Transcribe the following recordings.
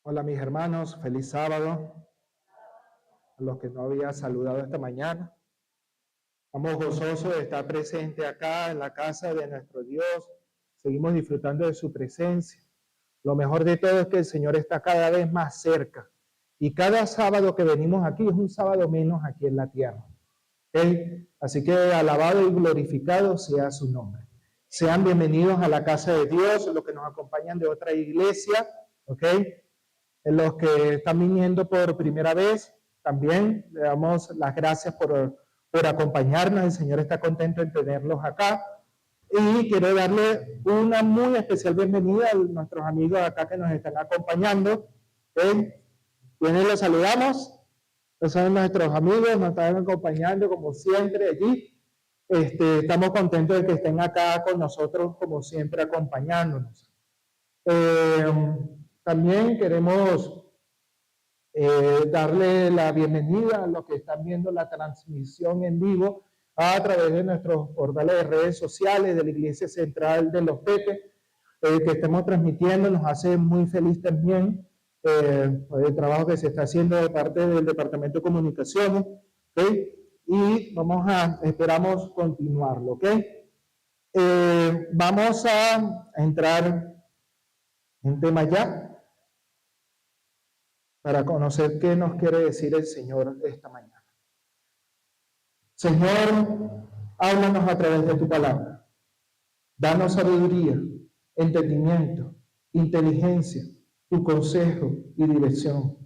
Hola mis hermanos, feliz sábado. A los que no había saludado esta mañana. Estamos gozosos de estar presente acá en la casa de nuestro Dios. Seguimos disfrutando de su presencia. Lo mejor de todo es que el Señor está cada vez más cerca. Y cada sábado que venimos aquí es un sábado menos aquí en la tierra. ¿Okay? Así que alabado y glorificado sea su nombre. Sean bienvenidos a la casa de Dios, los que nos acompañan de otra iglesia, ¿ok? En los que están viniendo por primera vez, también le damos las gracias por acompañarnos. El Señor está contento en tenerlos acá. Y quiero darle una muy especial bienvenida a nuestros amigos acá que nos están acompañando. ¿Quiénes los saludamos? Estos son nuestros amigos, nos están acompañando como siempre allí. Estamos contentos de que estén acá con nosotros como siempre acompañándonos. También queremos darle la bienvenida a los que están viendo la transmisión en vivo a través de nuestros portales de redes sociales de la Iglesia Central de Los Peques, que estemos transmitiendo. Nos hace muy feliz también el trabajo que se está haciendo de parte del Departamento de Comunicaciones, ¿okay? Y esperamos continuarlo, ¿ok? Vamos a entrar en tema ya, para conocer qué nos quiere decir el Señor esta mañana. Señor, háblanos a través de tu palabra. Danos sabiduría, entendimiento, inteligencia, tu consejo y dirección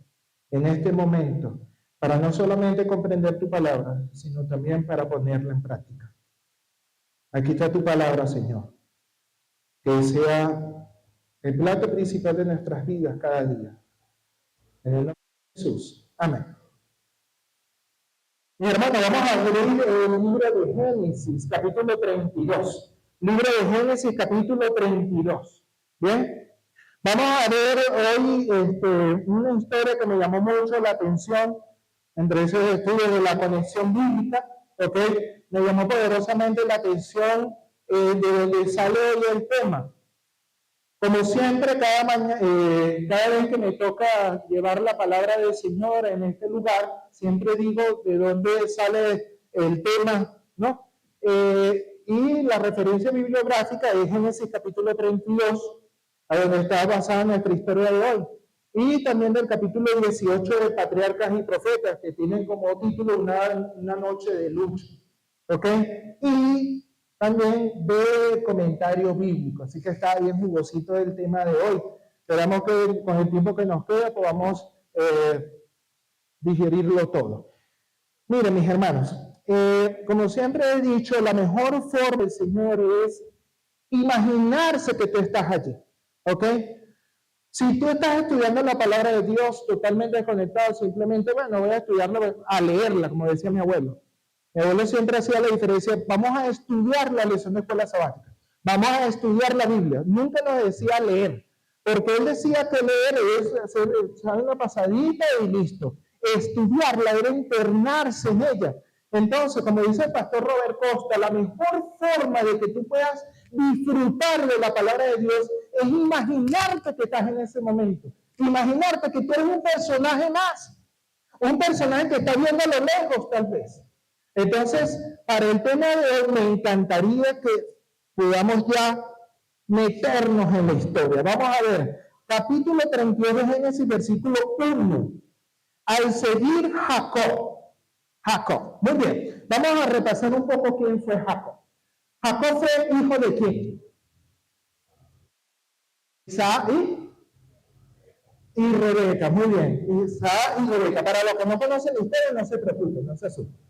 en este momento, para no solamente comprender tu palabra, sino también para ponerla en práctica. Aquí está tu palabra, Señor. Que sea el plato principal de nuestras vidas cada día. En el nombre de Jesús. Amén. Mi hermano, vamos a abrir el libro de Génesis, capítulo 32. Libro de Génesis, capítulo 32. ¿Bien? Vamos a ver hoy una historia que me llamó mucho la atención entre esos estudios de la conexión bíblica. ¿Ok? Me llamó poderosamente la atención de donde sale hoy el tema. Como siempre, cada vez que me toca llevar la palabra del Señor en este lugar, siempre digo de dónde sale el tema, ¿no? Y la referencia bibliográfica es Génesis capítulo 32, a donde está basada nuestra historia de hoy. Y también del capítulo 18 de Patriarcas y Profetas, que tienen como título una noche de luz. ¿Ok? Y también de comentario bíblico, así que está bien jugosito el tema de hoy. Esperamos que con el tiempo que nos queda podamos digerirlo todo. Miren, mis hermanos, como siempre he dicho, la mejor forma del Señor es imaginarse que tú estás allí, ¿ok? Si tú estás estudiando la palabra de Dios totalmente desconectado, simplemente, bueno, voy a estudiarla, a leerla, como decía mi abuelo. Mi abuelo siempre hacía la diferencia, vamos a estudiar la lección de escuela sabática, vamos a estudiar la Biblia. Nunca nos decía leer, porque él decía que leer es hacer una pasadita y listo. Estudiarla era internarse en ella. Entonces, como dice el pastor Robert Costa, la mejor forma de que tú puedas disfrutar de la palabra de Dios es imaginarte que estás en ese momento. Imaginarte que tú eres un personaje más. Un personaje que está viendo a lo lejos, tal vez. Entonces, para el tema de hoy, me encantaría que podamos ya meternos en la historia. Vamos a ver, capítulo 32 de Génesis, versículo 1. Al seguir Jacob. Muy bien, vamos a repasar un poco quién fue Jacob. Jacob fue hijo de quién? Isaac y Rebeca. Muy bien, Isaac y Rebeca. Para los que no conocen la historia, no se preocupen, no se asusten.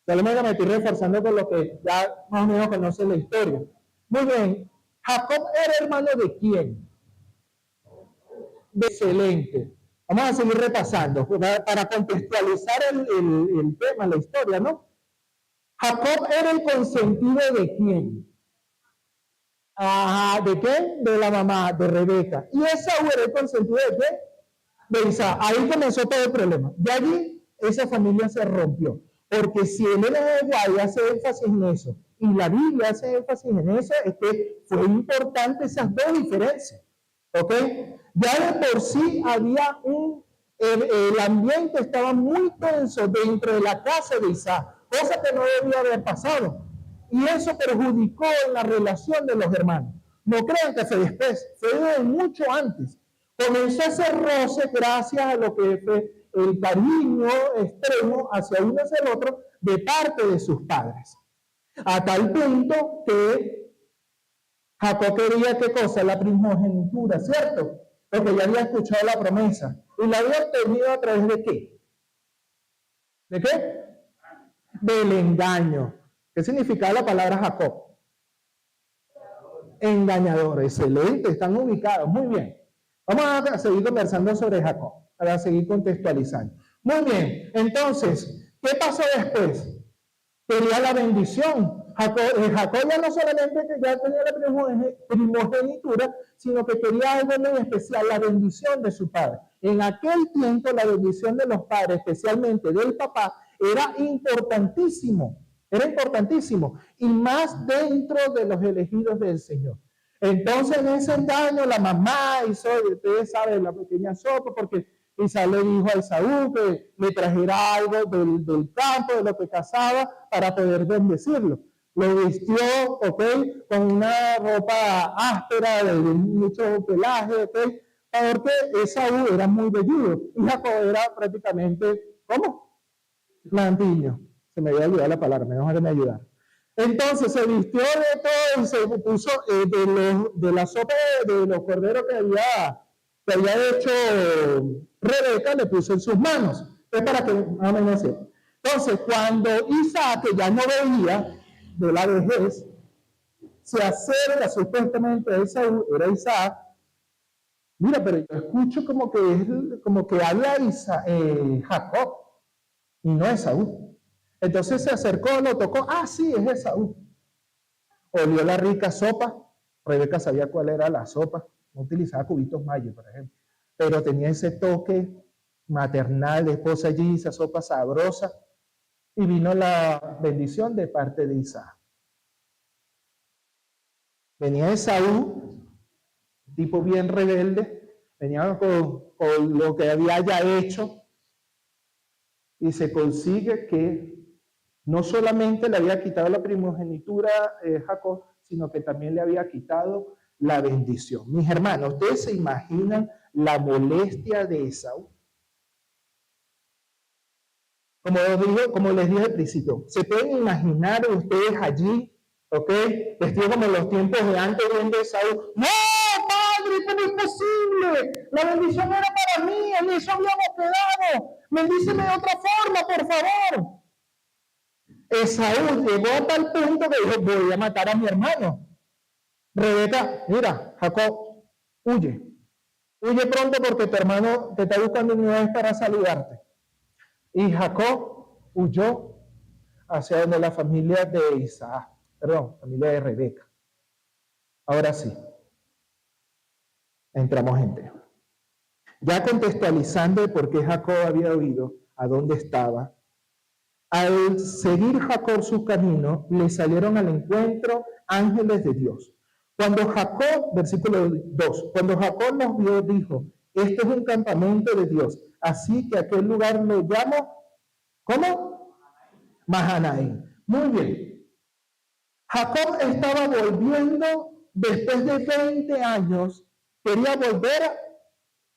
Solamente me estoy reforzando con lo que ya más o menos conocen la historia. Muy bien, Jacob era hermano de quién? Excelente. Vamos a seguir repasando para contextualizar el tema, la historia, ¿no? Jacob era el consentido de quién? ¿De quién? De la mamá, de Rebeca. ¿Y Esaú era el consentido de quién? De Isaac. Ahí comenzó todo el problema. De allí, esa familia se rompió. Porque si el LDY hace énfasis en eso, y la Biblia hace énfasis en eso, es que fue importante esas dos diferencias. ¿Ok? Ya de por sí había el ambiente estaba muy tenso dentro de la casa de Isaac, cosa que no debía haber pasado. Y eso perjudicó en la relación de los hermanos. No crean que fue después, fue de mucho antes. Comenzó ese roce gracias a lo que fue el cariño extremo hacia uno hacia el otro de parte de sus padres. A tal punto que Jacob quería qué cosa, la primogenitura, ¿cierto? Porque ya había escuchado la promesa. ¿Y la había obtenido a través de qué? ¿De qué? Del engaño. ¿Qué significaba la palabra Jacob? Engañador. Excelente, están ubicados. Muy bien. Vamos a seguir conversando sobre Jacob, para seguir contextualizando. Muy bien, entonces, ¿qué pasó después? Quería la bendición. Jacob ya no solamente que ya tenía la primogenitura, sino que quería algo muy especial, la bendición de su padre. En aquel tiempo la bendición de los padres, especialmente del papá, era importantísimo, y más dentro de los elegidos del Señor. Entonces en ese engaño la mamá hizo, ustedes saben, la pequeña sopa, porque Isaac le dijo a Esaú que le trajera algo del campo, de lo que cazaba, para poder bendecirlo. Lo vistió, ¿ok? Con una ropa áspera, de mucho pelaje, ¿ok? Porque Esaú era muy velludo y Jacob era prácticamente, ¿cómo? Lampiño. Se me había olvidado la palabra, mejor que me ayudara. Entonces se vistió de todo y se puso de la sopa de los corderos que había hecho Rebeca, le puso en sus manos. Es para que más o menos sepa. Entonces, cuando Isaac, que ya no veía de la vejez, se acerca supuestamente a Esaú, era Isaac. Mira, pero yo escucho como que habla Jacob y no Esaú. Entonces se acercó, lo tocó. Ah, sí, es Esaú. Olió la rica sopa. Rebeca sabía cuál era la sopa. No utilizaba cubitos Mayo, por ejemplo. Pero tenía ese toque maternal de esposa allí, esa sopa sabrosa. Y vino la bendición de parte de Isaac. Venía Esaú, tipo bien rebelde, venía con lo que había ya hecho. Y se consigue que no solamente le había quitado la primogenitura Jacob, sino que también le había quitado la bendición. Mis hermanos, ¿ustedes se imaginan la molestia de Esaú? Como les dije al principio, ¿se pueden imaginar ustedes allí, ok? Vestido como en los tiempos de antes viendo Esaú. ¡No, padre, cómo es posible! La bendición era para mí, en eso habíamos quedado. Bendíceme de otra forma, por favor. Esaú llegó a tal punto que dijo, voy a matar a mi hermano. Rebeca, mira, Jacob, huye. Huye pronto porque tu hermano te está buscando una vez para saludarte. Y Jacob huyó hacia donde la familia de Isaac, familia de Rebeca. Ahora sí, entramos en tema. Ya contextualizando por qué Jacob había huido, a dónde estaba, al seguir Jacob su camino, le salieron al encuentro ángeles de Dios. Cuando Jacob, versículo 2, cuando Jacob los vio, dijo, este es un campamento de Dios. Así que aquel lugar lo llamo, ¿cómo? Mahanaim. Muy bien. Jacob estaba volviendo después de 20 años, quería volver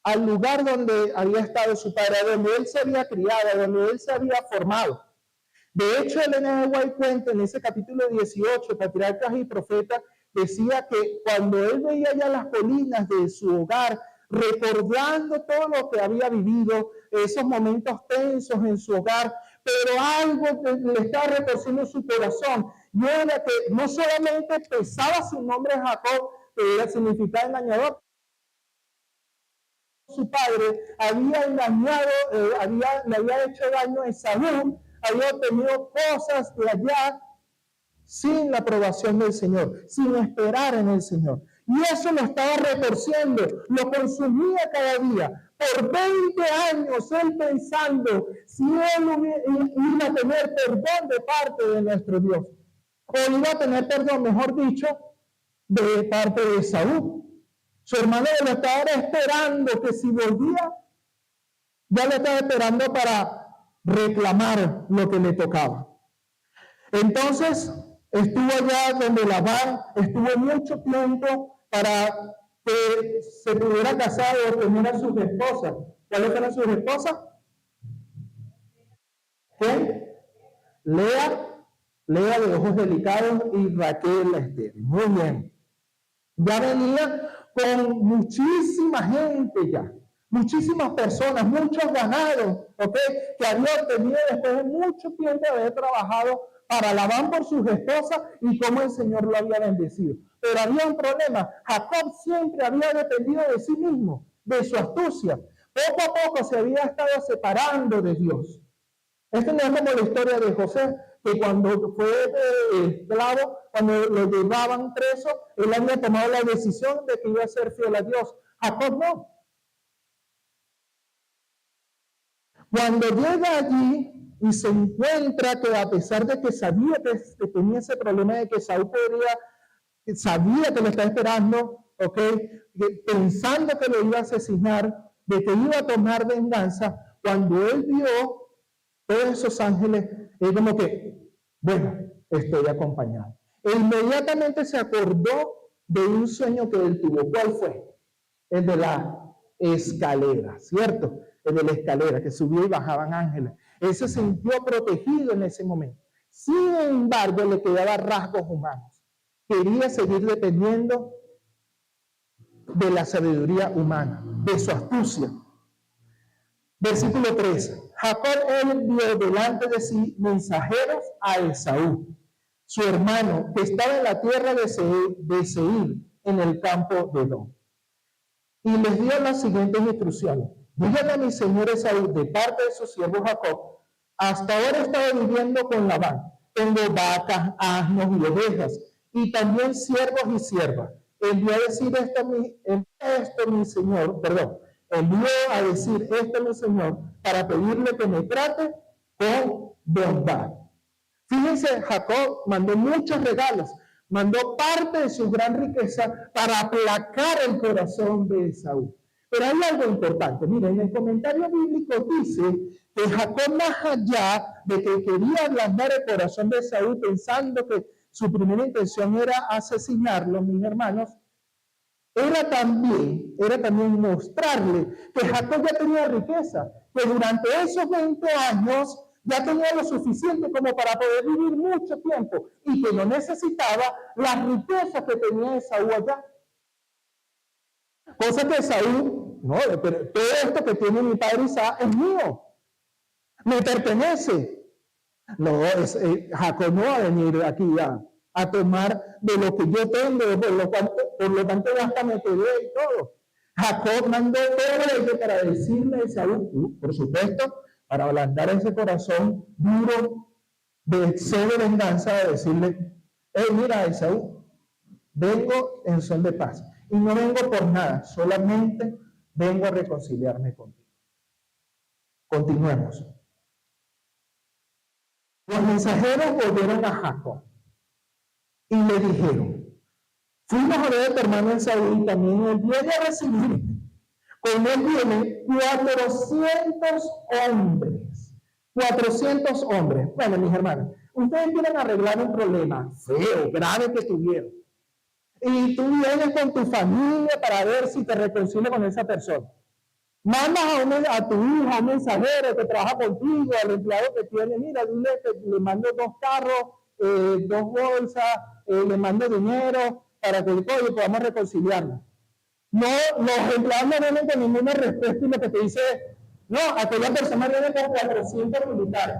al lugar donde había estado su padre, donde él se había criado, donde él se había formado. De hecho, Elena de White cuenta en ese capítulo 18, Patriarcas y Profetas, decía que cuando él veía ya las colinas de su hogar, recordando todo lo que había vivido, esos momentos tensos en su hogar, pero algo que le estaba retorciendo su corazón, y era que no solamente pesaba su nombre Jacob, que era significado engañador, su padre había engañado, le había hecho daño a Esaú, había obtenido cosas de allá sin la aprobación del Señor, sin esperar en el Señor. Y eso lo estaba retorciendo, lo consumía cada día. Por 20 años él pensando si él iba a tener perdón de parte de nuestro Dios. O iba a tener perdón, mejor dicho, de parte de Esaú. Su hermano lo estaba esperando, que si volvía, ya lo estaba esperando para reclamar lo que le tocaba. Entonces, estuvo allá donde Labán, estuvo mucho tiempo para que se pudiera casar o tener a sus esposas. ¿Cuáles eran sus esposas? ¿Qué? Lea de ojos delicados y Raquel la estéril. Muy bien. Ya venía con muchísima gente ya, muchísimas personas, muchos ganados, ¿ok? Que había obtenido después de mucho tiempo de haber trabajado para Labán por sus esposas y cómo el Señor lo había bendecido. Pero había un problema. Jacob siempre había dependido de sí mismo, de su astucia. Poco a poco se había estado separando de Dios. Esto no es como la historia de José, que cuando fue esclavo, cuando lo llevaban preso, él había tomado la decisión de que iba a ser fiel a Dios. Jacob no. Cuando llega allí y se encuentra que a pesar de que sabía que tenía ese problema de que Saúl sabía que lo estaba esperando, ¿ok? Pensando que lo iba a asesinar, de que iba a tomar venganza, cuando él vio todos esos ángeles, es como que, bueno, estoy acompañado. E inmediatamente se acordó de un sueño que él tuvo. ¿Cuál fue? El de la escalera, ¿cierto? El de la escalera, que subía y bajaban ángeles. Él se sintió protegido en ese momento. Sin embargo, le quedaban rasgos humanos. Quería seguir dependiendo de la sabiduría humana, de su astucia. Versículo 3. Jacob envió delante de sí mensajeros a Esaú, su hermano, que estaba en la tierra de Seir, en el campo de Edom. Y les dio las siguientes instrucciones. Díganle a mi señor Esaú, de parte de su siervo Jacob, hasta ahora he estado viviendo con Labán. Tengo vacas, asnos y ovejas, y también siervos y siervas. Envió a decir envió a decir esto mi señor para pedirle que me trate con bondad. Fíjense, Jacob mandó muchos regalos, mandó parte de su gran riqueza para aplacar el corazón de Esaú. Pero hay algo importante. Miren, en el comentario bíblico dice que Jacob, más allá de que quería ablandar el corazón de Esaú, pensando que su primera intención era asesinarlo, mis hermanos, era también mostrarle que Jacob ya tenía riqueza, que durante esos 20 años ya tenía lo suficiente como para poder vivir mucho tiempo y que no necesitaba las riquezas que tenía Esaú allá. Cosa que Esaú, no, pero todo esto que tiene mi padre Isaac es mío, me pertenece. No, Jacob no va a venir aquí a tomar de lo que yo tengo, por lo tanto hasta me quedé y todo. Jacob mandó todo ello para decirle a Esaú, por supuesto, para ablandar ese corazón duro de sed de venganza, de decirle, mira Esaú, vengo en son de paz. Y no vengo por nada, solamente vengo a reconciliarme contigo. Continuemos. Los mensajeros volvieron a Jacob y le dijeron, fuimos a ver a tu hermano Esaú y también él viene a recibirte. Con él vienen 400 hombres. 400 hombres. Bueno, mis hermanos, ustedes quieren arreglar un problema feo, grave que tuvieron. Y tú vienes con tu familia para ver si te reconcilias con esa persona. Mandas a tu hijo, a un mensajero que trabaja contigo, al empleado que tiene, mira, dile que le mando 2 carros, 2 bolsas, le mando dinero para que podamos reconciliarnos. No, los empleados no vienen con ninguna respuesta y lo que te dice es, no, aquella persona viene con 400 militares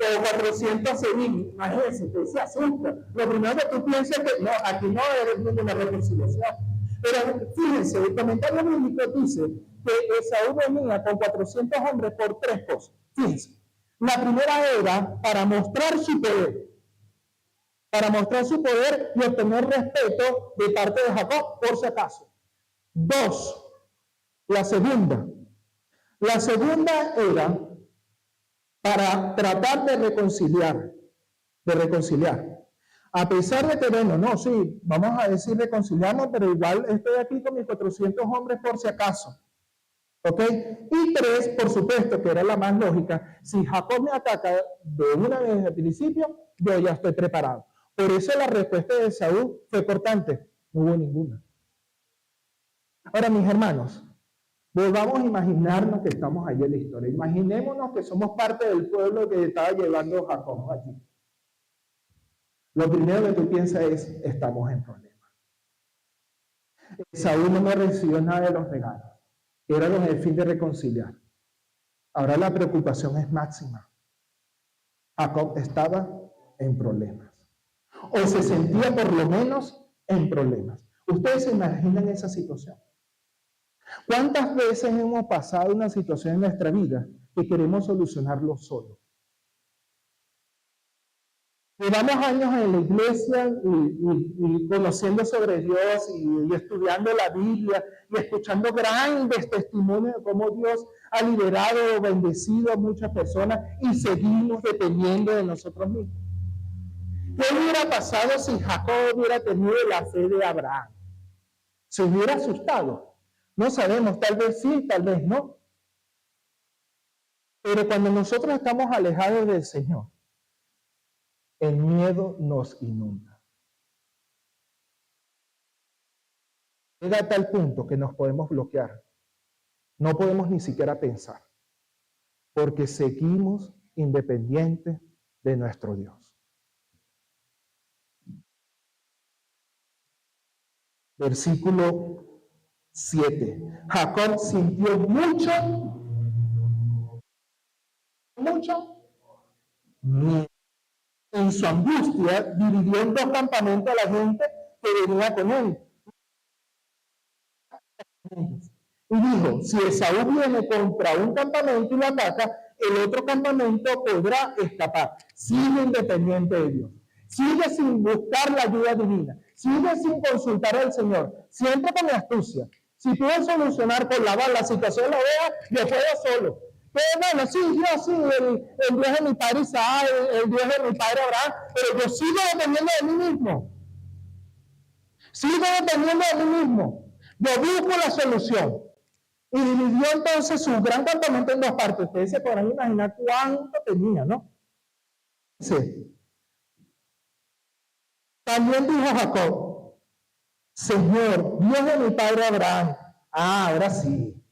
o 400 civiles, imagínense, te se asusta. Lo primero que tú piensas es que no, aquí no eres ninguna reconciliación. Pero fíjense, el comentario bíblico dice que Esaú venía con 400 hombres por 3 cosas. Fíjense, la primera era para mostrar su poder. Para mostrar su poder y obtener respeto de parte de Jacob, por si acaso. 2, la segunda. La segunda era para tratar de reconciliar. A pesar de que, bueno, no, sí, vamos a decir reconciliamos, pero igual estoy aquí con mis 400 hombres por si acaso. ¿Ok? Y 3, por supuesto, que era la más lógica, si Jacob me ataca de una vez al principio, yo ya estoy preparado. Por eso la respuesta de Saúl fue cortante, no hubo ninguna. Ahora, mis hermanos, volvamos a imaginarnos que estamos allí en la historia. Imaginémonos que somos parte del pueblo que estaba llevando Jacob allí. Lo primero que tú piensas es, estamos en problemas. Saúl no me recibió nada de los regalos. Era con el fin de reconciliar. Ahora la preocupación es máxima. Jacob estaba en problemas. O se sentía por lo menos en problemas. ¿Ustedes se imaginan esa situación? ¿Cuántas veces hemos pasado una situación en nuestra vida que queremos solucionarlo solo? Llevamos años en la iglesia y conociendo sobre Dios y estudiando la Biblia y escuchando grandes testimonios de cómo Dios ha liberado o bendecido a muchas personas y seguimos dependiendo de nosotros mismos. ¿Qué hubiera pasado si Jacob hubiera tenido la fe de Abraham? ¿Se hubiera asustado? No sabemos, tal vez sí, tal vez no. Pero cuando nosotros estamos alejados del Señor, el miedo nos inunda. Llega a tal punto que nos podemos bloquear. No podemos ni siquiera pensar, porque seguimos independientes de nuestro Dios. Versículo 7. Jacob sintió mucho miedo. En su angustia dividió en 2 campamentos a la gente que venía con él. Y dijo, si Esaú viene contra un campamento y lo ataca, el otro campamento podrá escapar. Sigue independiente de Dios. Sigue sin buscar la ayuda divina. Sigue sin consultar al Señor. Siempre con astucia. Si puedo solucionar con la situación la vea, yo puedo solo. Pero bueno, sí, Dios, sí, el Dios de mi padre Isaac, el Dios de mi padre Abraham, pero yo sigo dependiendo de mí mismo. Sigo dependiendo de mí mismo. Yo busco la solución. Y dividió entonces su gran campamento en 2 partes. Ustedes se podrán imaginar cuánto tenía, ¿no? Sí. También dijo Jacob, Señor, Dios de mi padre Abraham. Ahora sí.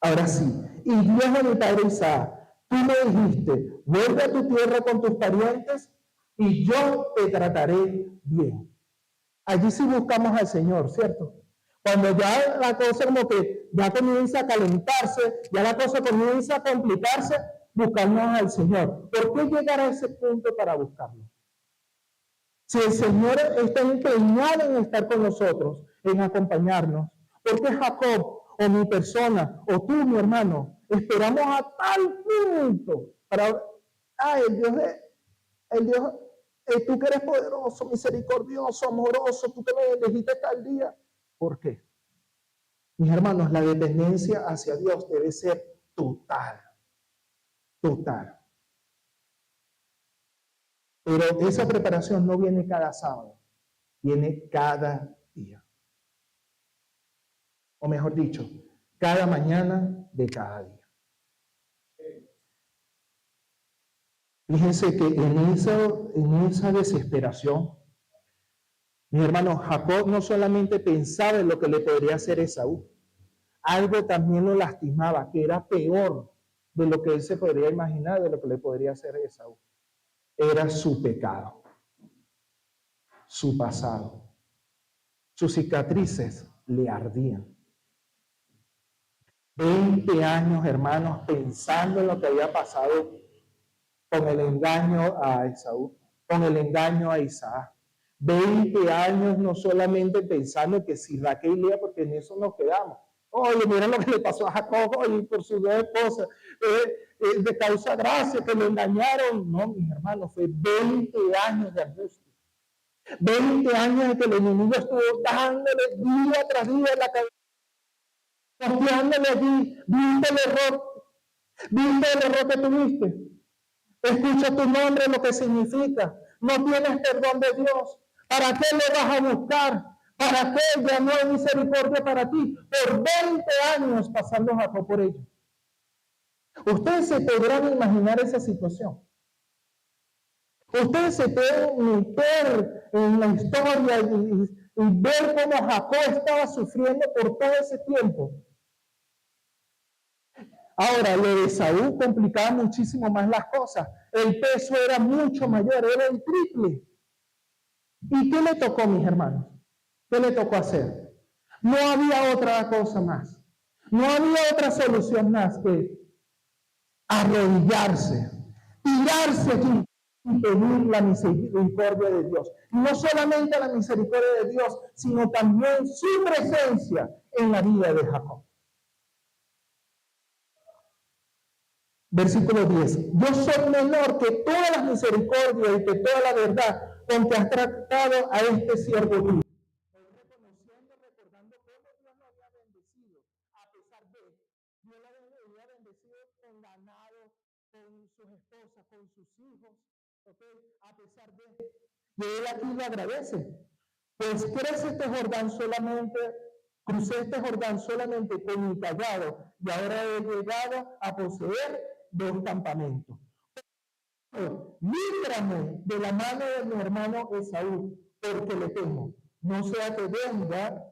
Ahora sí. Y Dios de mi padre Isaac, tú me dijiste, vuelve a tu tierra con tus parientes y yo te trataré bien. Allí sí buscamos al Señor, ¿cierto? Cuando ya la cosa como que ya comienza a calentarse, ya la cosa comienza a complicarse, buscamos al Señor. ¿Por qué llegar a ese punto para buscarlo? Si el Señor está empeñado en estar con nosotros, en acompañarnos, ¿por qué Jacob o mi persona o tú, mi hermano, esperamos a tal punto para, el Dios, tú que eres poderoso, misericordioso, amoroso, tú que me elegiste tal día? ¿Por qué? Mis hermanos, la dependencia hacia Dios debe ser total. Total. Pero esa preparación no viene cada sábado, viene cada día. O mejor dicho, cada mañana de cada día. Fíjense que en esa desesperación, mi hermano Jacob no solamente pensaba en lo que le podría hacer Esaú, algo también lo lastimaba, que era peor de lo que él se podría imaginar, de lo que le podría hacer Esaú. Era su pecado, su pasado. Sus cicatrices le ardían. 20 años, hermanos, pensando en lo que había pasado con el engaño a Esaú, con el engaño a Isaac. 20 años no solamente pensando que si Raquel y Lea, porque en eso nos quedamos. Oye, mira lo que le pasó a Jacob y por sus 2 esposas, de causa gracia, que lo engañaron. No, mis hermanos, fue 20 años de angustia. 20 años de que el enemigo estuvo dándole día tras día en la cabeza, confiándole allí. ¿Viste el error que tuviste? Escucha tu nombre, lo que significa. No tienes perdón de Dios. ¿Para qué le vas a buscar? ¿Para qué ya no hay misericordia para ti? Por 20 años pasando Jacob por ello. Ustedes se podrán imaginar esa situación. Ustedes se pueden meter en la historia y ver cómo Jacob estaba sufriendo por todo ese tiempo. Ahora, lo de Saúl complicaba muchísimo más las cosas. El peso era mucho mayor, era el triple. ¿Y qué le tocó, mis hermanos? ¿Qué le tocó hacer? No había otra cosa más. No había otra solución más que arrodillarse, tirarse aquí y pedir la misericordia de Dios. No solamente la misericordia de Dios, sino también su presencia en la vida de Jacob. Versículo 10. Yo soy menor que todas las misericordias y que toda la verdad con que has tratado a este siervo tuyo. Reconociendo, recordando cómo Dios lo había bendecido, a pesar de Dios lo había bendecido con ganado, con sus esposas, con sus hijos, a pesar de y él aquí lo agradece. Pues crece este Jordán solamente, crucé este Jordán solamente con mi callado, y ahora he llegado a poseer 2 campamentos. Líbrame de la mano de mi hermano Esaú, porque le temo. No sea que venga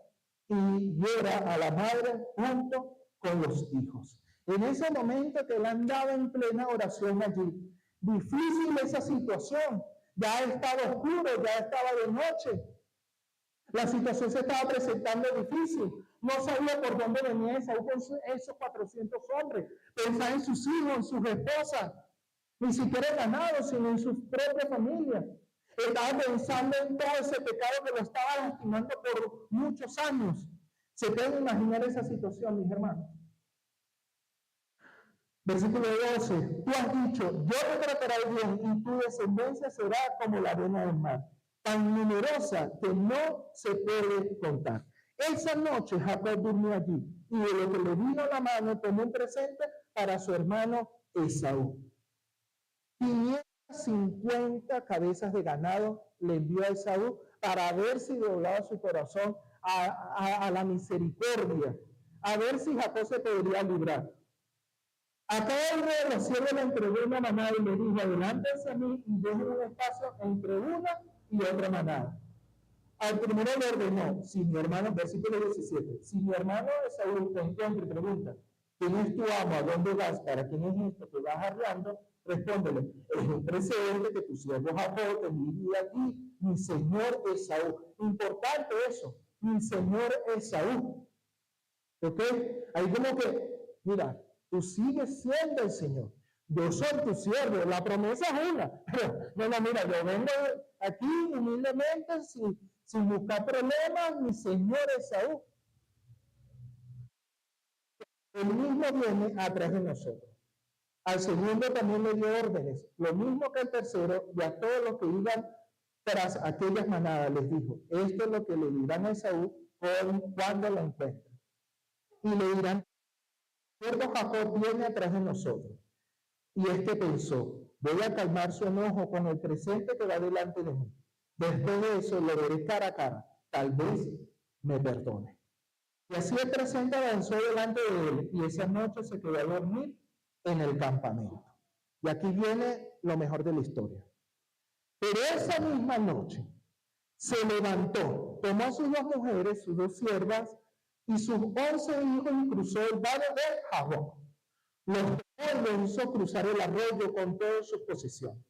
y hiera a la madre junto con los hijos. En ese momento que él andaba en plena oración allí, difícil esa situación, ya estaba oscuro, ya estaba de noche, la situación se estaba presentando difícil, no sabía por dónde venía Esaú con esos 400 hombres, pensaba en sus hijos, en sus esposas, ni siquiera en ganado, sino en su propia familia. Estaba pensando en todo ese pecado que lo estaba lastimando por muchos años. ¿Se pueden imaginar esa situación, mis hermanos? Versículo 12. Tú has dicho, yo te trataré bien y tu descendencia será como la arena del mar, tan numerosa que no se puede contar. Esa noche Jacob durmió allí y de lo que le vino a la mano tomó un presente para su hermano Esaú. 550 cabezas de ganado le envió a Esaú para ver si doblaba su corazón a la misericordia, a ver si Jacob se podría librar. A cada uno de los siervos le entregó una manada y le dijo, adelántense a mí y dejen un espacio entre una y otra manada. Al primero le ordenó, si mi hermano, versículo 17, si mi hermano Esaú te encuentra y pregunta, ¿quién es tu amo? ¿A dónde vas? ¿Para quién es esto que vas arreando? Respóndele, es un presente que tu siervo Jacob te envía aquí, mi señor Esaú. Importante eso, mi señor Esaú. ¿Ok? Ahí como que, mira, tú sigues siendo el Señor. Yo soy tu siervo, la promesa es una. Pero, no, mira, yo vengo aquí humildemente, sin buscar problemas, mi señor Esaú. El mismo viene atrás de nosotros. Al segundo también le dio órdenes, lo mismo que al tercero, y a todos los que iban tras aquellas manadas les dijo, esto es lo que le dirán a Esaú cuando lo encuentren. Y le dirán, cierto Jacob viene atrás de nosotros. Y este pensó, voy a calmar su enojo con el presente que va delante de mí. Después de eso lo veré cara a cara, tal vez me perdone. Y así el presente avanzó delante de él, y esa noche se quedó a dormir en el campamento. Y aquí viene lo mejor de la historia. Pero esa misma noche se levantó, tomó a sus 2 mujeres, sus 2 siervas, y sus 11 hijos y cruzó el valle de Jaboc. Los hizo cruzar el arroyo con toda su posesión.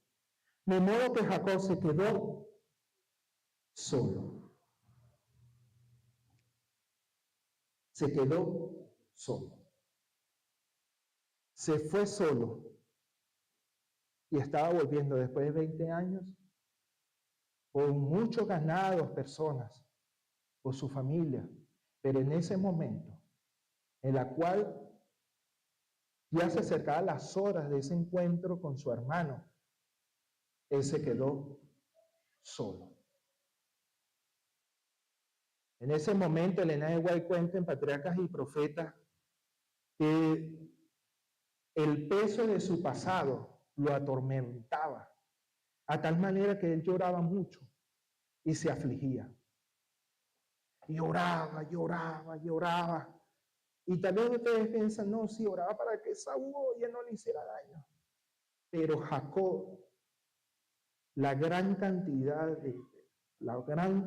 De modo que Jacob se quedó solo. Se quedó solo. Se fue solo. Y estaba volviendo después de 20 años con muchos ganados, personas, por su familia. Pero en ese momento, en la cual ya se acercaban las horas de ese encuentro con su hermano, él se quedó solo. En ese momento, Elena de White cuenta en Patriarcas y Profetas que el peso de su pasado lo atormentaba. a tal manera que él lloraba mucho y se afligía. Y lloraba. Y tal vez ustedes piensan, no, sí, oraba para que Saúl ya no le hiciera daño. Pero Jacob, la gran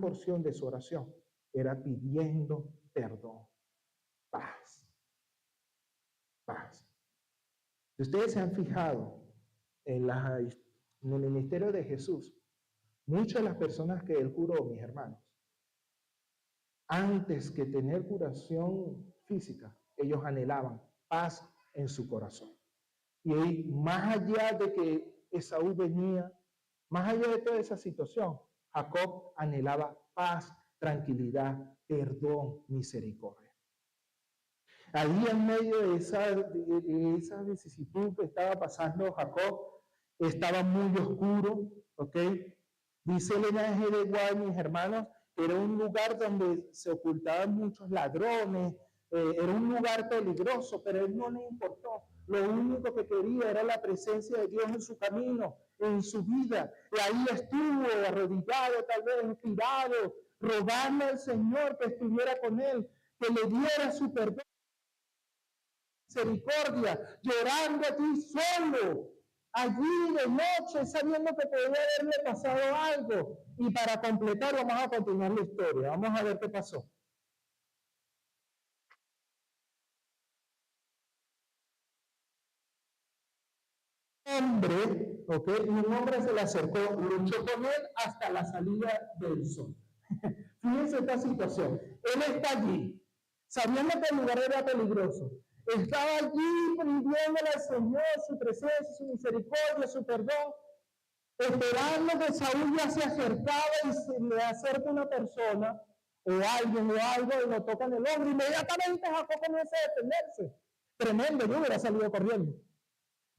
porción de su oración era pidiendo perdón, paz. Si ustedes se han fijado en el ministerio de Jesús, muchas de las personas que él curó, mis hermanos, antes que tener curación física, ellos anhelaban paz en su corazón. Y hoy, más allá de que Esaú venía, más allá de toda esa situación, Jacob anhelaba paz, tranquilidad, perdón, misericordia. Ahí en medio de esa vicisitud que estaba pasando Jacob, estaba muy oscuro, ¿ok? Dice el linaje de Guay, mis hermanos, que era un lugar donde se ocultaban muchos ladrones, era un lugar peligroso, pero a él no le importó. Lo único que quería era la presencia de Dios en su camino, en su vida. Y ahí estuvo arrodillado, tal vez tirado, rogarle al Señor que estuviera con él, que le diera su perdón, misericordia, llorando allí solo, allí de noche, sabiendo que podría haberle pasado algo. Y para completar, vamos a continuar la historia. Vamos a ver qué pasó. Un hombre se le acercó, luchó con él hasta la salida del sol. Fíjense esta situación. Él está allí, sabiendo que el lugar era peligroso. Estaba allí pidiéndole al Señor su presencia, su misericordia, su perdón, esperando que Saúl ya se acercaba y se le acerca una persona o alguien o algo y lo toca en el hombro. Inmediatamente Jacob comienza a defenderse. Tremendo, yo hubiera salido corriendo.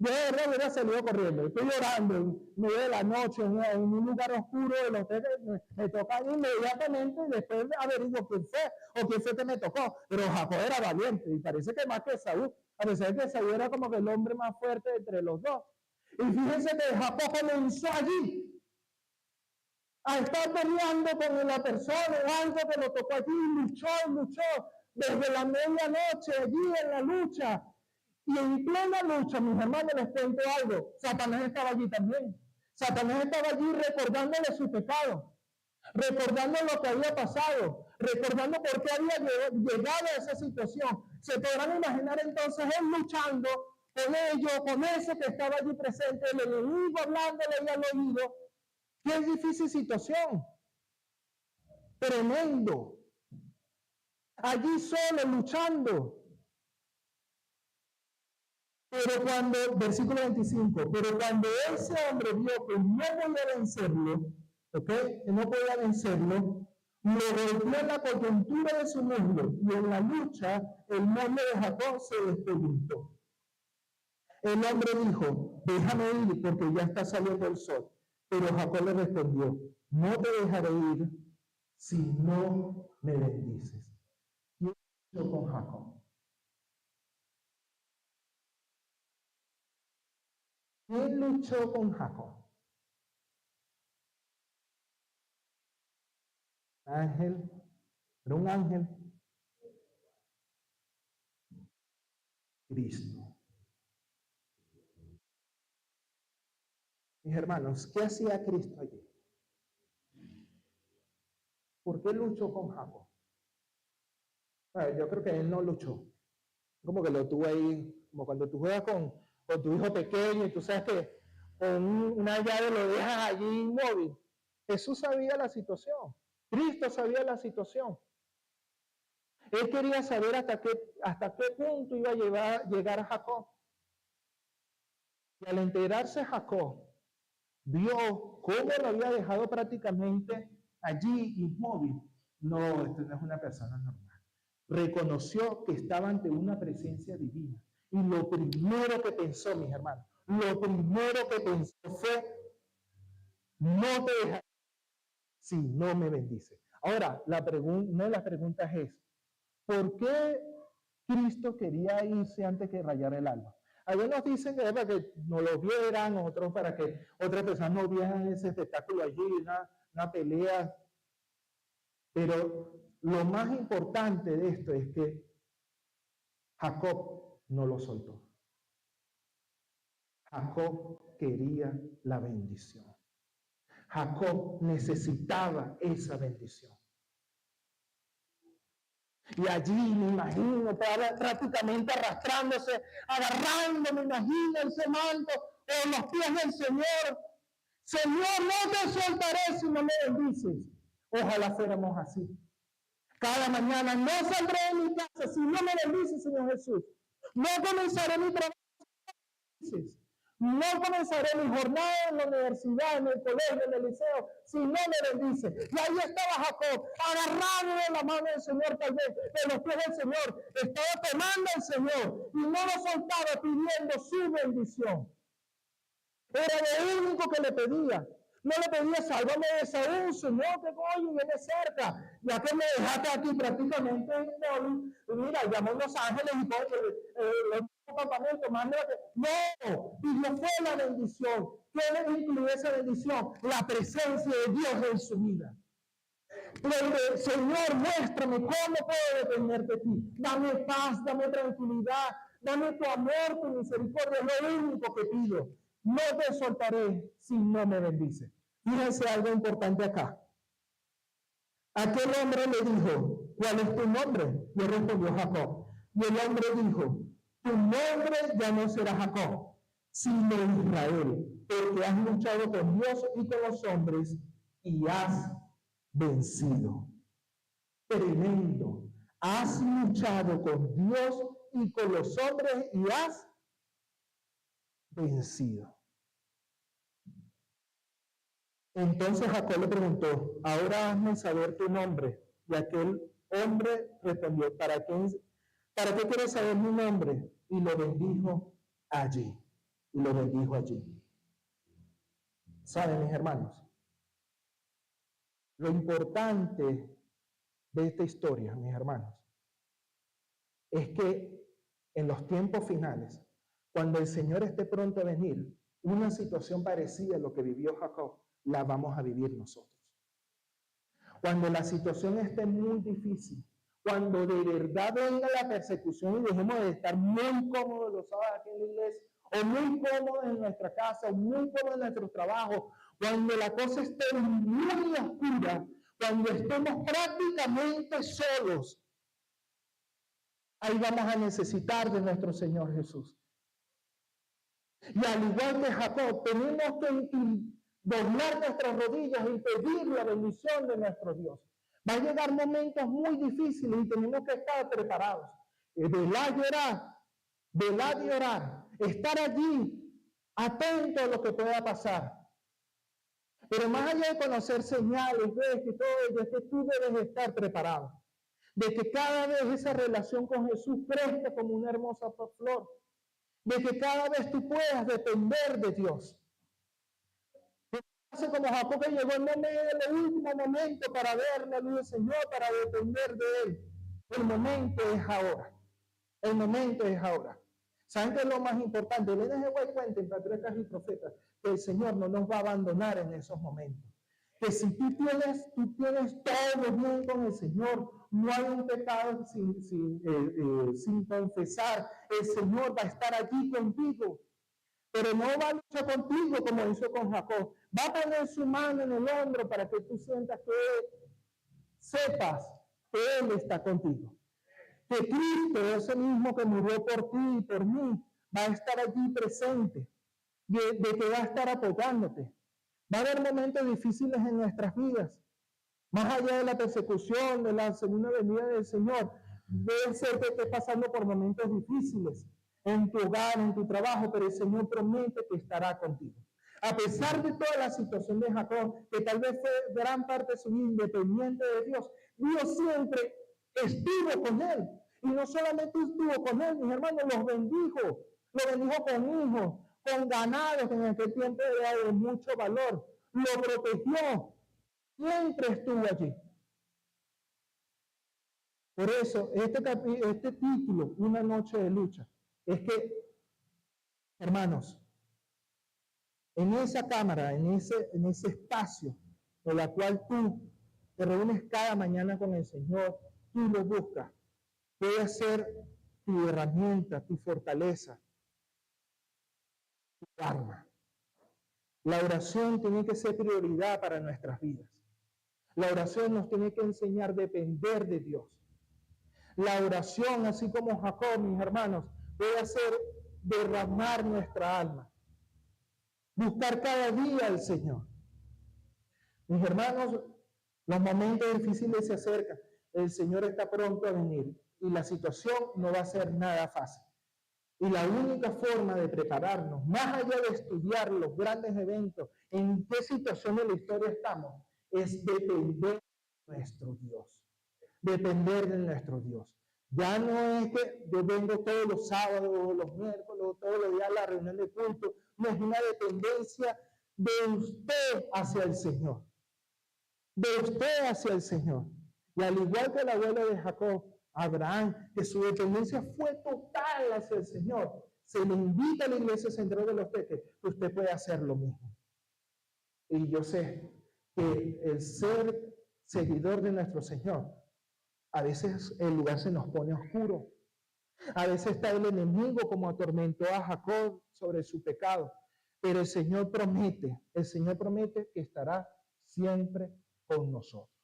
Yo de verdad hubiera salido corriendo. Estoy llorando en medio de la noche en un lugar oscuro del hotel. Me toca inmediatamente y después averiguo quién fue o quién fue que me tocó. Pero Jacob era valiente y parece que más que Saúl. A pesar de que Saúl era como que el hombre más fuerte entre los dos. Y fíjense que Jacob comenzó allí a estar peleando con la persona o algo que lo tocó allí. Luchó desde la medianoche allí en la lucha. Y en plena lucha, mis hermanos, les cuento algo. Satanás estaba allí también. Satanás estaba allí recordándole su pecado, recordando lo que había pasado, recordando por qué había llegado a esa situación. Se podrán imaginar entonces él luchando con ellos, con ese que estaba allí presente, el enemigo hablándole y al oído. Qué difícil situación. Tremendo. Allí solo, luchando. Pero cuando, versículo 25, pero cuando ese hombre vio que no podía vencerlo, ¿ok? Que no podía vencerlo, lo golpeó en la coyuntura de su muslo y en la lucha el muslo de Jacob se descoyuntó. El hombre dijo, déjame ir porque ya está saliendo el sol. Pero Jacob le respondió, no te dejaré ir si no me bendices. ¿Quién luchó con Jacob? ¿Quién luchó con Jacob? Ángel, era un ángel. Cristo. Mis hermanos, ¿qué hacía Cristo allí? ¿Por qué luchó con Jacob? Bueno, yo creo que él no luchó. Como que lo tuvo ahí, como cuando tú juegas con tu hijo pequeño y tú sabes que con una llave lo dejas allí inmóvil. Jesús sabía la situación. Cristo sabía la situación. Él quería saber hasta qué punto iba a llegar Jacob. Y al enterarse Jacob, vio cómo lo había dejado prácticamente allí inmóvil. No, esto no es una persona normal. Reconoció que estaba ante una presencia divina. Y lo primero que pensó, mis hermanos, lo primero que pensó fue, no te dejaré si no me bendice. Ahora, una de las preguntas es, ¿por qué Cristo quería irse antes que rayar el alba? Algunos dicen que es para que no lo vieran, otros para que otras personas no vieran ese espectáculo allí, una pelea. Pero lo más importante de esto es que Jacob no lo soltó. Jacob quería la bendición. Jacob necesitaba esa bendición. Y allí me imagino, prácticamente arrastrándose, agarrando, me imagino ese manto en los pies del Señor. Señor, no te soltaré si no me bendices. Ojalá fuéramos así. Cada mañana no saldré de mi casa si no me bendices, Señor Jesús. No comenzaré mi trabajo si no me bendices. No comenzaré mi jornada en la universidad, en el colegio, en el liceo, si no me bendice. Y ahí estaba Jacob, agarrado de la mano del Señor, tal vez, de los pies del Señor. Estaba tomando al Señor y no lo soltaba pidiendo su bendición. Era lo único que le pedía. No le pedía, sálvame de Saúl, Señor, que coño, viene cerca. Ya que me dejaste aquí prácticamente en mira, llamó a los ángeles y los campamentos, no, pidió fue la bendición. ¿Qué le incluye esa bendición? La presencia de Dios en su vida. Señor, muéstrame cómo puedo depender de ti. Dame paz, dame tranquilidad, dame tu amor, tu misericordia, es lo único que pido. No te soltaré si no me bendices. Fíjense algo importante acá. Aquel hombre le dijo, ¿cuál es tu nombre? Le respondió Jacob. Y el hombre dijo, tu nombre ya no será Jacob, sino Israel, porque has luchado con Dios y con los hombres y has vencido. Tremendo. Has luchado con Dios y con los hombres y has vencido. Entonces Jacob le preguntó, ahora hazme saber tu nombre. Y aquel hombre respondió, ¿para qué quieres saber mi nombre? Y lo bendijo allí. Y lo bendijo allí. ¿Saben, mis hermanos? Lo importante de esta historia, mis hermanos, es que en los tiempos finales, cuando el Señor esté pronto a venir, una situación parecida a lo que vivió Jacob, la vamos a vivir nosotros. Cuando la situación esté muy difícil, cuando de verdad venga la persecución y dejemos de estar muy cómodos los sábados aquí en la iglesia, o muy cómodos en nuestra casa, o muy cómodos en nuestro trabajo, cuando la cosa esté muy oscura, cuando estemos prácticamente solos, ahí vamos a necesitar de nuestro Señor Jesús. Y al igual que Jacob, tenemos que doblar nuestras rodillas y pedir la bendición de nuestro Dios. Va a llegar momentos muy difíciles y tenemos que estar preparados. Velar y orar, estar allí, atento a lo que pueda pasar. Pero más allá de conocer señales, ves que todo ello, es que tú debes estar preparado. De que cada vez esa relación con Jesús crezca como una hermosa flor. De que cada vez tú puedas depender de Dios. Hace como Jacob que llegó en el último momento para ver la luz del Señor, para depender de Él. El momento es ahora. El momento es ahora. ¿Saben qué es lo más importante? El NG cuenta en Patriarcas y Profetas que el Señor no nos va a abandonar en esos momentos. Que si tú tienes todo bien con el Señor, no hay un pecado sin confesar. El Señor va a estar allí contigo. Pero no va a luchar contigo como hizo con Jacob. Va a poner su mano en el hombro para que tú sientas sepas que Él está contigo. Que Cristo, ese mismo que murió por ti y por mí, va a estar allí presente. De que va a estar apoyándote. Va a haber momentos difíciles en nuestras vidas. Más allá de la persecución, de la segunda venida del Señor, debe ser que estés pasando por momentos difíciles en tu hogar, en tu trabajo, pero el Señor promete que estará contigo. A pesar de toda la situación de Jacob, que tal vez fue gran parte de su vida independiente de Dios, Dios siempre estuvo con él. Y no solamente estuvo con él, mis hermanos, los bendijo con hijos, con ganados, que en aquel tiempo era de mucho valor. Lo protegió, siempre estuvo allí. Por eso, este título, Una noche de lucha, es que Hermanos, en esa cámara, en ese espacio en la cual tú te reúnes cada mañana con el Señor, tú lo buscas, puede ser tu herramienta, tu fortaleza, tu arma. La oración tiene que ser prioridad para nuestras vidas. La oración nos tiene que enseñar a depender de Dios. La oración, así como Jacob, mis hermanos, puede hacer derramar nuestra alma. Buscar cada día al Señor. Mis hermanos, los momentos difíciles se acercan. El Señor está pronto a venir y la situación no va a ser nada fácil. Y la única forma de prepararnos, más allá de estudiar los grandes eventos, en qué situación de la historia estamos, es depender de nuestro Dios. Depender de nuestro Dios. Ya no es que yo vengo todos los sábados, o los miércoles, o todos los días a la reunión de culto. No, es una dependencia de usted hacia el Señor. De usted hacia el Señor. Y al igual que el abuelo de Jacob, Abraham, que su dependencia fue total hacia el Señor, se le invita a la iglesia central de los peques, que usted puede hacer lo mismo. Y yo sé que el ser seguidor de nuestro Señor, a veces el lugar se nos pone oscuro. A veces está el enemigo como atormentó a Jacob sobre su pecado. Pero el Señor promete que estará siempre con nosotros.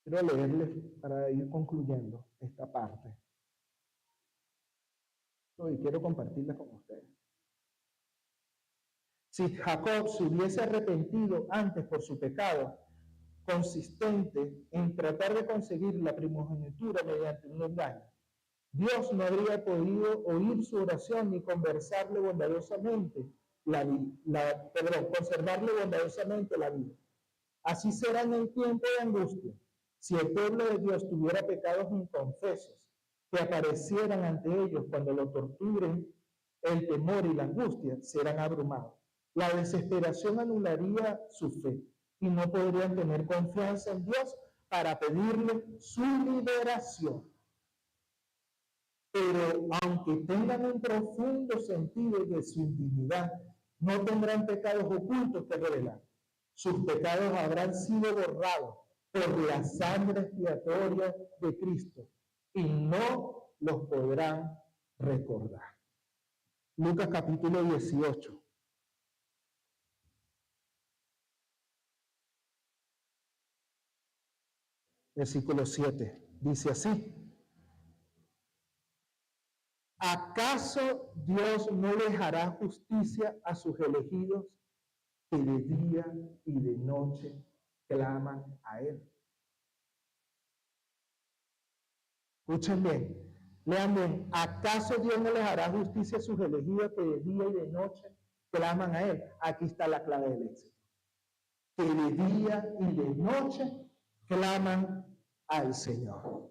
Quiero leerles para ir concluyendo esta parte. Y quiero compartirla con ustedes. Si Jacob se hubiese arrepentido antes por su pecado, consistente en tratar de conseguir la primogenitura mediante un engaño, Dios no habría podido oír su oración ni conservarle bondadosamente la vida. Así será en el tiempo de angustia. Si el pueblo de Dios tuviera pecados inconfesos que aparecieran ante ellos cuando lo torturen, el temor y la angustia serán abrumados. La desesperación anularía su fe y no podrían tener confianza en Dios para pedirle su liberación. Pero aunque tengan un profundo sentido de su intimidad, no tendrán pecados ocultos que revelar. Sus pecados habrán sido borrados por la sangre expiatoria de Cristo y no los podrán recordar. Lucas capítulo 18. Versículo 7. Dice así. ¿Acaso Dios no les hará justicia a sus elegidos que de día y de noche claman a Él? Escuchen bien, lean bien. ¿Acaso Dios no les hará justicia a sus elegidos que de día y de noche claman a Él? Aquí está la clave del éxito. Que de día y de noche claman al Señor.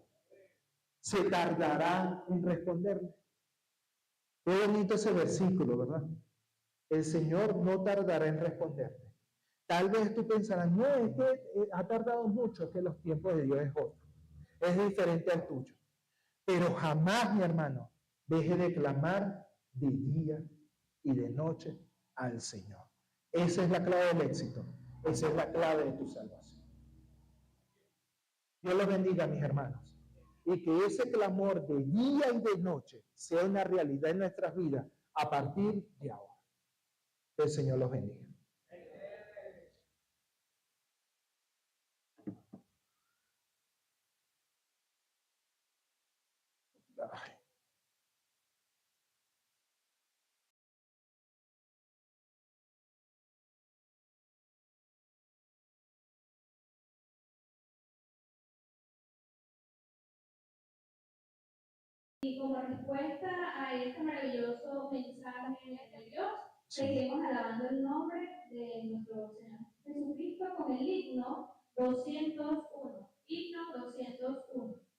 Se tardará en responderle. Qué bonito ese versículo, ¿verdad? El Señor no tardará en responderte. Tal vez tú pensarás, no, es que ha tardado mucho, que los tiempos de Dios es otro. Es diferente al tuyo. Pero jamás, mi hermano, deje de clamar de día y de noche al Señor. Esa es la clave del éxito. Esa es la clave de tu salvación. Dios los bendiga, mis hermanos. Y que ese clamor de día y de noche sea una realidad en nuestras vidas a partir de ahora. Que el Señor los bendiga. Ay. Y como respuesta a este maravilloso mensaje de Dios, seguimos alabando el nombre de nuestro Señor Jesucristo con el himno 201. Himno 201.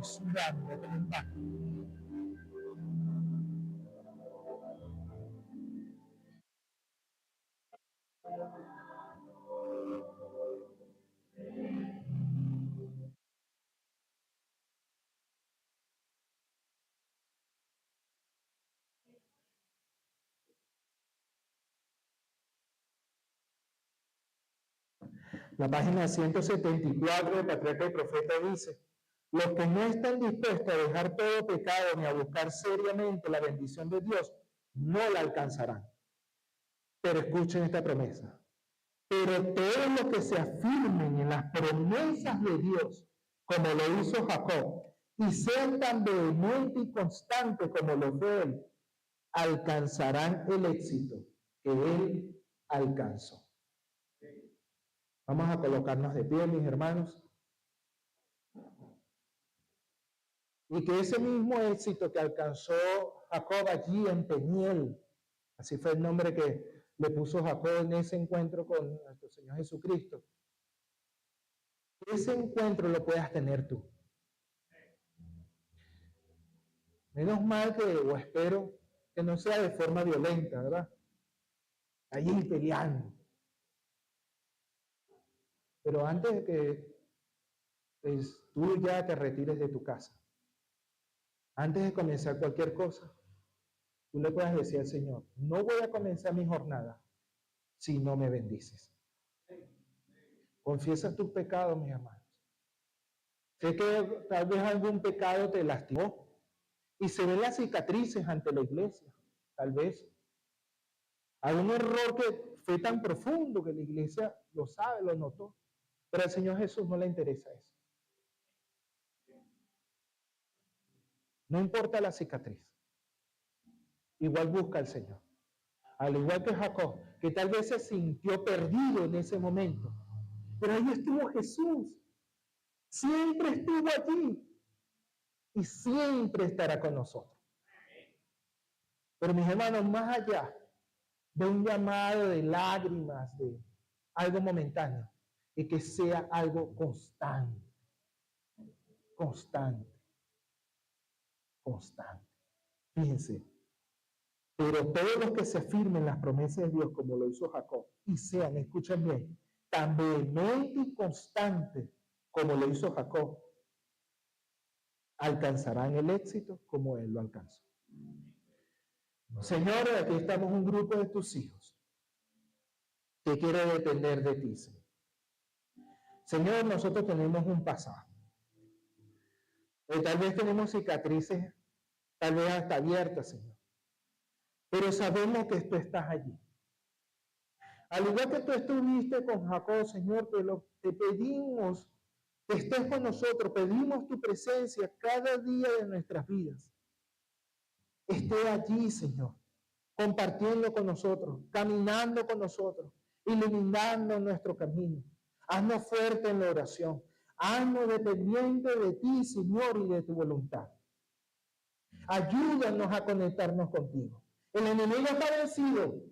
Sudando, ¿verdad? La página 174 de Patriarca y Profeta dice, los que no están dispuestos a dejar todo pecado ni a buscar seriamente la bendición de Dios, no la alcanzarán. Pero escuchen esta promesa. Pero todos los que se afirmen en las promesas de Dios, como lo hizo Jacob, y sean tan vehementes y constantes como lo fue él, alcanzarán el éxito que él alcanzó. Vamos a colocarnos de pie, mis hermanos. Y que ese mismo éxito que alcanzó Jacob allí en Peniel, así fue el nombre que le puso Jacob en ese encuentro con nuestro Señor Jesucristo, ese encuentro lo puedas tener tú. Menos mal que, o espero, que no sea de forma violenta, ¿verdad? Allí peleando. Pero antes de que pues, tú ya te retires de tu casa, antes de comenzar cualquier cosa, tú le puedas decir al Señor, no voy a comenzar mi jornada si no me bendices. Confiesa tus pecados, mis hermanos. Sé que tal vez algún pecado te lastimó y se ven las cicatrices ante la iglesia, tal vez. Algún error que fue tan profundo que la iglesia lo sabe, lo notó, pero al Señor Jesús no le interesa eso. No importa la cicatriz. Igual busca al Señor. Al igual que Jacob, que tal vez se sintió perdido en ese momento. Pero ahí estuvo Jesús. Siempre estuvo allí. Y siempre estará con nosotros. Pero mis hermanos, más allá de un llamado de lágrimas, de algo momentáneo, y que sea algo constante. Constante. constante. Fíjense, pero todos los que se afirmen las promesas de Dios, como lo hizo Jacob, y sean, escuchen bien, tan vehementes y constantes como lo hizo Jacob, alcanzarán el éxito como él lo alcanzó. Señor, aquí estamos un grupo de tus hijos que quiere depender de ti, Señor. Señor, nosotros tenemos un pasado. Tal vez tenemos cicatrices, tal vez hasta abiertas, Señor. Pero sabemos que tú estás allí. Al igual que tú estuviste con Jacob, Señor, te pedimos que estés con nosotros, pedimos tu presencia cada día de nuestras vidas. Esté allí, Señor, compartiendo con nosotros, caminando con nosotros, iluminando nuestro camino. Haznos fuerte en la oración. Haznos dependiente de ti, Señor, y de tu voluntad. Ayúdanos a conectarnos contigo. El enemigo está vencido.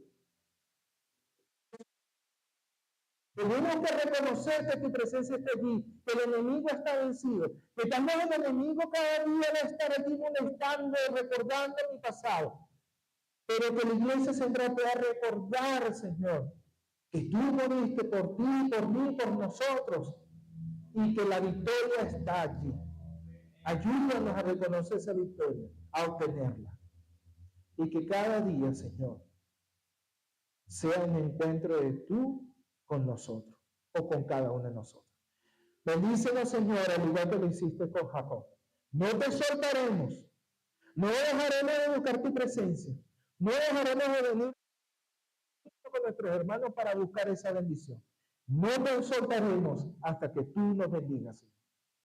Tenemos que reconocer que tu presencia está allí, que el enemigo está vencido, que tal vez el enemigo cada día va a estar allí molestando, recordando mi pasado, pero que la iglesia central pueda recordar, Señor, que tú moriste por ti, por mí, por nosotros, y que la victoria está allí. Ayúdanos a reconocer esa victoria, a obtenerla, y que cada día, Señor, sea un encuentro de tú con nosotros o con cada uno de nosotros. Bendícenos, Señor, al igual que lo hiciste con Jacob. No te soltaremos, no dejaremos de buscar tu presencia, no dejaremos de venir con nuestros hermanos para buscar esa bendición. No te soltaremos hasta que tú nos bendigas, Señor.